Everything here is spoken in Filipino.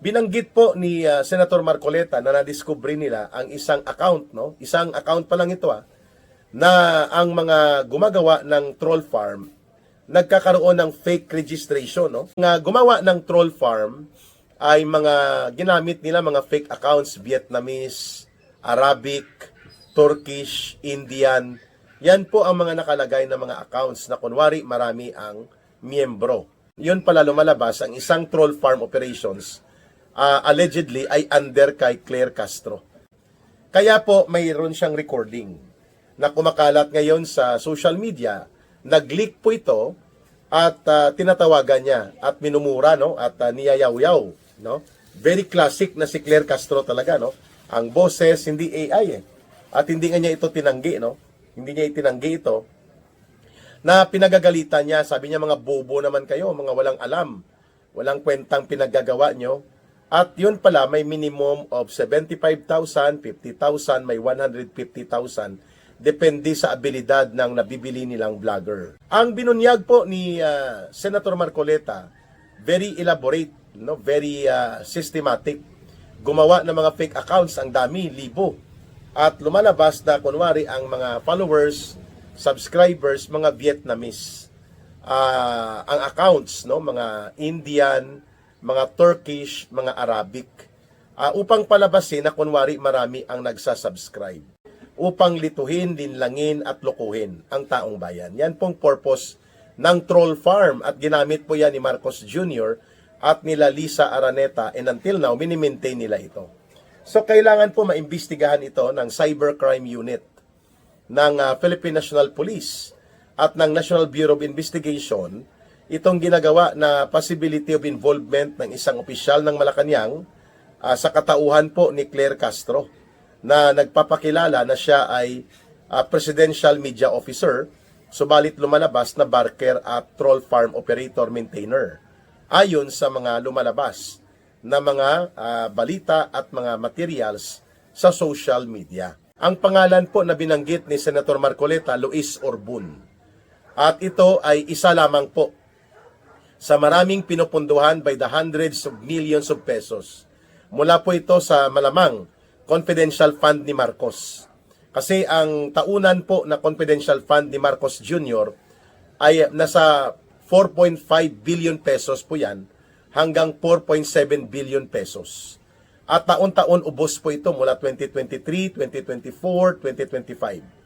Binanggit po ni Senator Marcoleta na nadiskubre nila ang isang account, no? Isang account pa lang ito na ang mga gumagawa ng troll farm nagkakaroon ng fake registration, no? Nga gumawa ng troll farm ay mga ginamit nila mga fake accounts, Vietnamese, Arabic, Turkish, Indian. Yan po ang mga nakalagay na mga accounts na kunwari marami ang miyembro. Yun pala lumalabas ang isang troll farm operations allegedly ay under kay Claire Castro. Kaya po mayroon siyang recording na kumakalat ngayon sa social media. Nag-leak po ito at tinatawagan niya at minumura, no, at niyayaw-yaw, no. Very classic na si Claire Castro talaga, no. Ang boses hindi AI at hindi nga niya ito tinanggi, no. Hindi niya itinanggi ito na pinagagalitan niya. Sabi niya, mga bobo naman kayo, mga walang alam, walang kwentang pinaggagawa nyo. At yun pala, may minimum of 75,000, 50,000, may 150,000. Depende sa abilidad ng nabibili nilang vlogger. Ang binunyag po ni Senator Marcoleta, very elaborate, no? Very systematic. Gumawa ng mga fake accounts, ang dami, libo. At lumalabas na kunwari ang mga followers, subscribers, mga Vietnamese. Ang accounts, no? Mga Indian, mga Turkish, mga Arabic, upang palabasin na kunwari marami ang nagsasubscribe, upang lituhin, linlangin at lokohin ang taong bayan. Yan pong purpose ng troll farm at ginamit po yan ni Marcos Jr. at nila Lisa Araneta, and until now, minimaintain nila ito. So kailangan po maimbestigahan ito ng Cybercrime Unit ng Philippine National Police at ng National Bureau of Investigation itong ginagawa na possibility of involvement ng isang opisyal ng Malacanang sa katauhan po ni Claire Castro na nagpapakilala na siya ay Presidential Media Officer, subalit lumalabas na barker at troll farm operator maintainer ayon sa mga lumalabas na mga balita at mga materials sa social media. Ang pangalan po na binanggit ni Senator Marcoleta, Luis Orbun. At ito ay isa lamang po sa maraming pinupunduhan by the hundreds of millions of pesos. Mula po ito sa malamang confidential fund ni Marcos. Kasi ang taunan po na confidential fund ni Marcos Jr. ay nasa 4.5 billion pesos po yan hanggang 4.7 billion pesos. At taon-taon ubos po ito mula 2023, 2024, 2025.